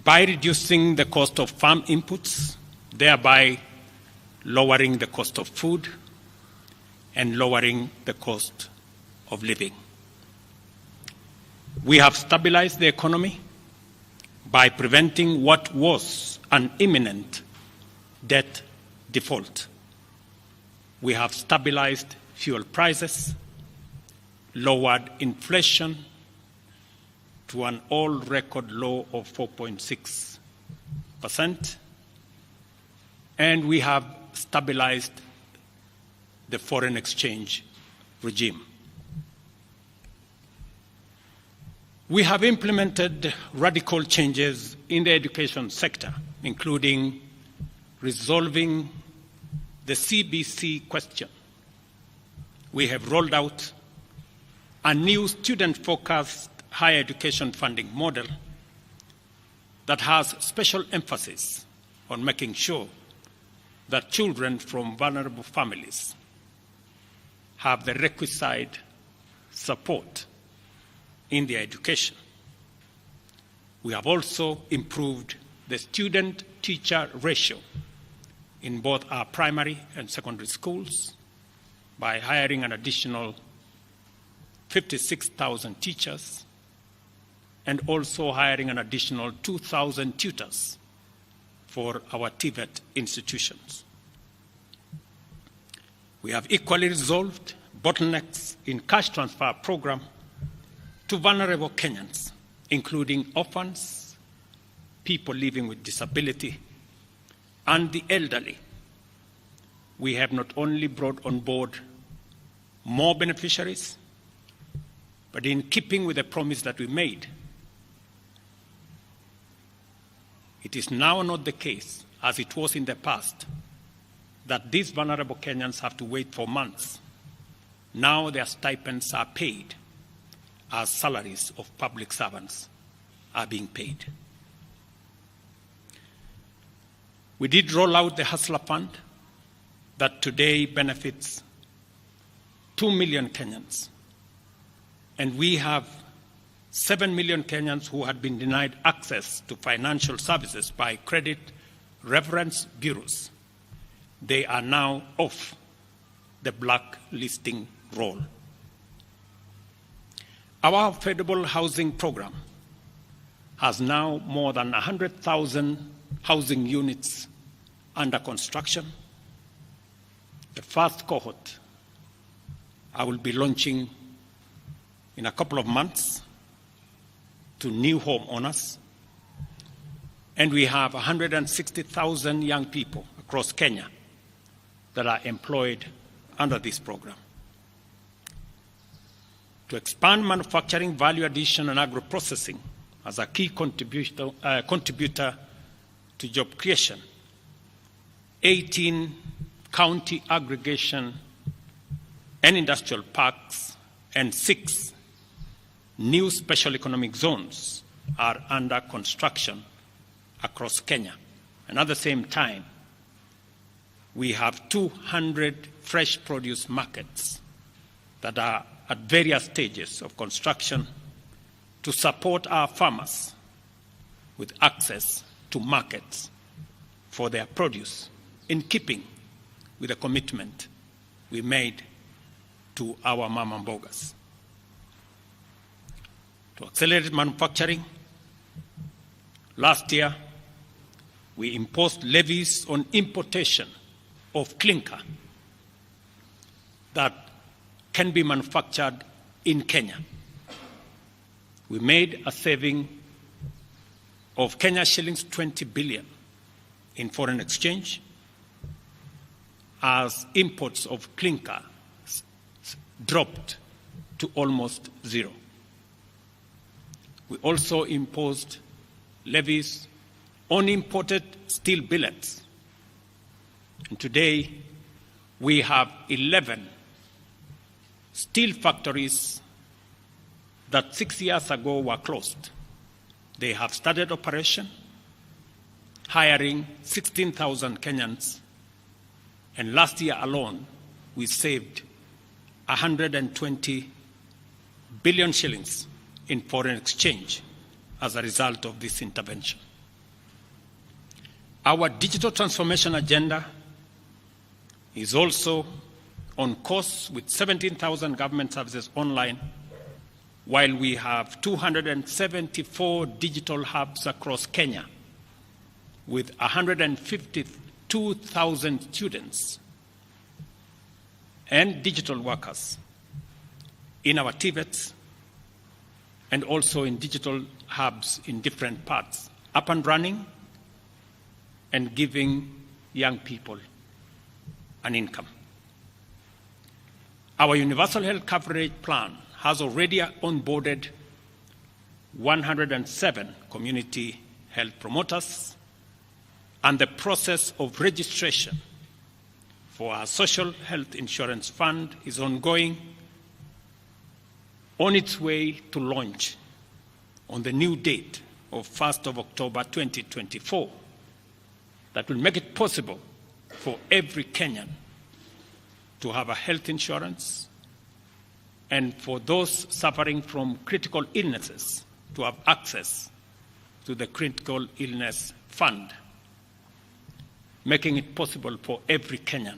by reducing the cost of farm inputs, thereby lowering the cost of food and lowering the cost of living. We have stabilized the economy by preventing what was an imminent debt default. We have stabilized fuel prices, lowered inflation to an all-record low of 4.6%, and we have stabilized the foreign exchange regime. We have implemented radical changes in the education sector, including resolving the CBC question. We have rolled out a new student-focused higher education funding model that has special emphasis on making sure that children from vulnerable families have the requisite support in their education. We have also improved the student-teacher ratio in both our primary and secondary schools by hiring an additional 56,000 teachers and also hiring an additional 2,000 tutors for our TVET institutions. We have equally resolved bottlenecks in cash transfer program to vulnerable Kenyans, including orphans, people living with disability, and the elderly. We have not only brought on board more beneficiaries, but in keeping with the promise that we made, it is now not the case, as it was in the past, that these vulnerable Kenyans have to wait for months. Now their stipends are paid as salaries of public servants are being paid. We did roll out the Hustler Fund that today benefits 2 million Kenyans. And we have 7 million Kenyans who had been denied access to financial services by credit reference bureaus. They are now off the blacklisting roll. Our affordable housing program has now more than 100,000 housing units under construction. The first cohort I will be launching in a couple of months to new homeowners. And we have 160,000 young people across Kenya that are employed under this program. To expand manufacturing, value addition, and agro-processing as a key contributor to job creation, 18 county aggregation and industrial parks and 6 new special economic zones are under construction across Kenya. And at the same time, we have 200 fresh produce markets that are at various stages of construction to support our farmers with access to markets for their produce, in keeping with the commitment we made to our mama mbogas. To accelerate manufacturing, last year we imposed levies on importation of clinker that can be manufactured in Kenya. We made a saving of Kenya shillings 20 billion in foreign exchange as imports of clinker dropped to almost zero. We also imposed levies on imported steel billets. And today, we have 11 steel factories that 6 years ago were closed. They have started operation, hiring 16,000 Kenyans. And last year alone, we saved 120 billion shillings in foreign exchange as a result of this intervention. Our digital transformation agenda is also on course with 17,000 government services online, while we have 274 digital hubs across Kenya with 152,000 students and digital workers in our TVETs and also in digital hubs in different parts, up and running and giving young people an income. Our universal health coverage plan has already onboarded 107 community health promoters, and the process of registration for our social health insurance fund is ongoing, on its way to launch on the new date of 1st of October 2024 that will make it possible for every Kenyan to have a health insurance, and for those suffering from critical illnesses to have access to the critical illness fund, making it possible for every Kenyan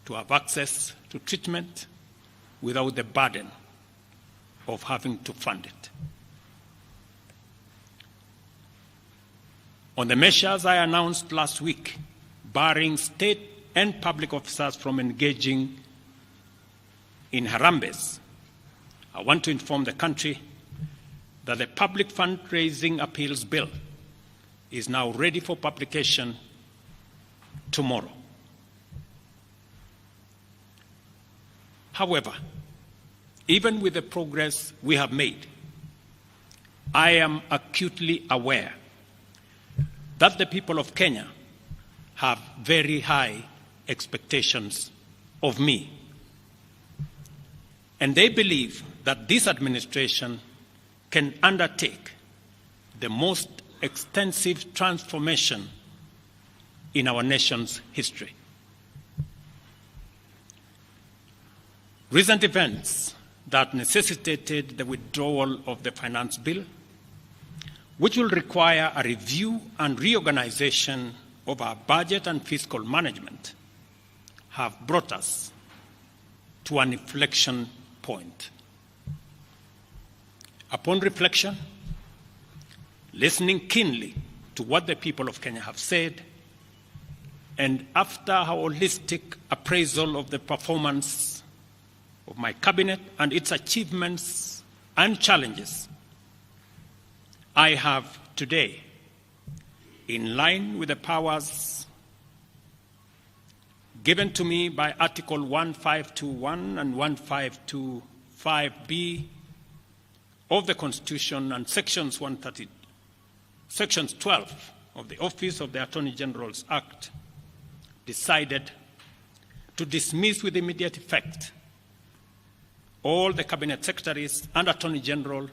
to have access to treatment without the burden of having to fund it. On the measures I announced last week, barring state and public officers from engaging in harambes, I want to inform the country that the Public Fundraising Appeals Bill is now ready for publication tomorrow. However, even with the progress we have made, I am acutely aware that the people of Kenya have very high expectations of me. And they believe that this administration can undertake the most extensive transformation in our nation's history. Recent events that necessitated the withdrawal of the finance bill, which will require a review and reorganization of our budget and fiscal management, have brought us to an inflection point. Upon reflection, listening keenly to what the people of Kenya have said, and after a holistic appraisal of the performance of my cabinet and its achievements and challenges, I have today, in line with the powers given to me by Article 1521 and 1525B of the Constitution and Sections 12 of the Office of the Attorney General's Act, decided to dismiss with immediate effect all the Cabinet Secretaries and Attorney General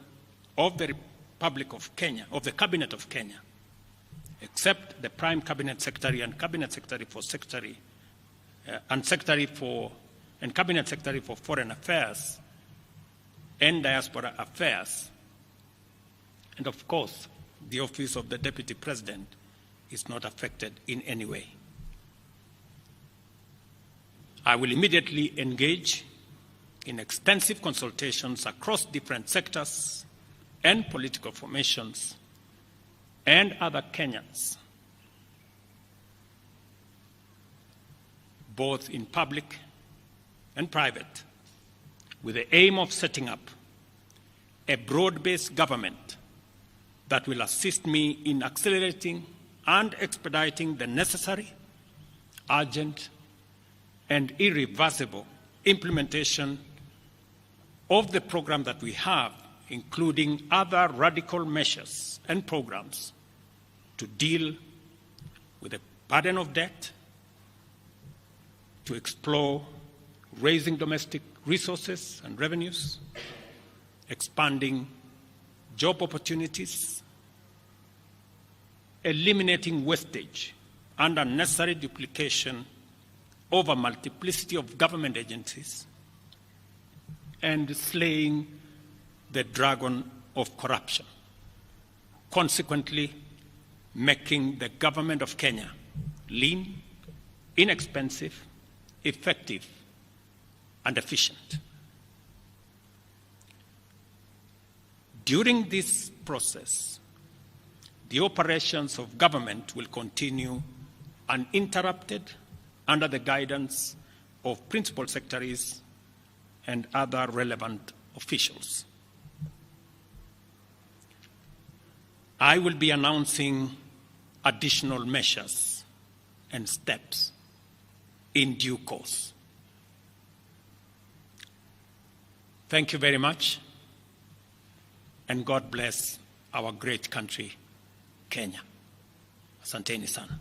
of the Republic of Kenya, of the Cabinet of Kenya, except the Prime Cabinet Secretary and Cabinet Secretary for Cabinet Secretary for Foreign Affairs and Diaspora Affairs. And of course, the Office of the Deputy President is not affected in any way. I will immediately engage in extensive consultations across different sectors and political formations and other Kenyans, both in public and private, with the aim of setting up a broad-based government that will assist me in accelerating and expediting the necessary, urgent, and irreversible implementation of the program that we have, including other radical measures and programs to deal with the burden of debt, to explore raising domestic resources and revenues, expanding job opportunities, eliminating wastage and unnecessary duplication of a multiplicity of government agencies, and slaying the dragon of corruption. Consequently, making the government of Kenya lean, inexpensive, effective, and efficient. During this process, the operations of government will continue uninterrupted under the guidance of principal secretaries and other relevant officials. I will be announcing additional measures and steps in due course. Thank you very much, and God bless our great country, Kenya. Asanteni sana.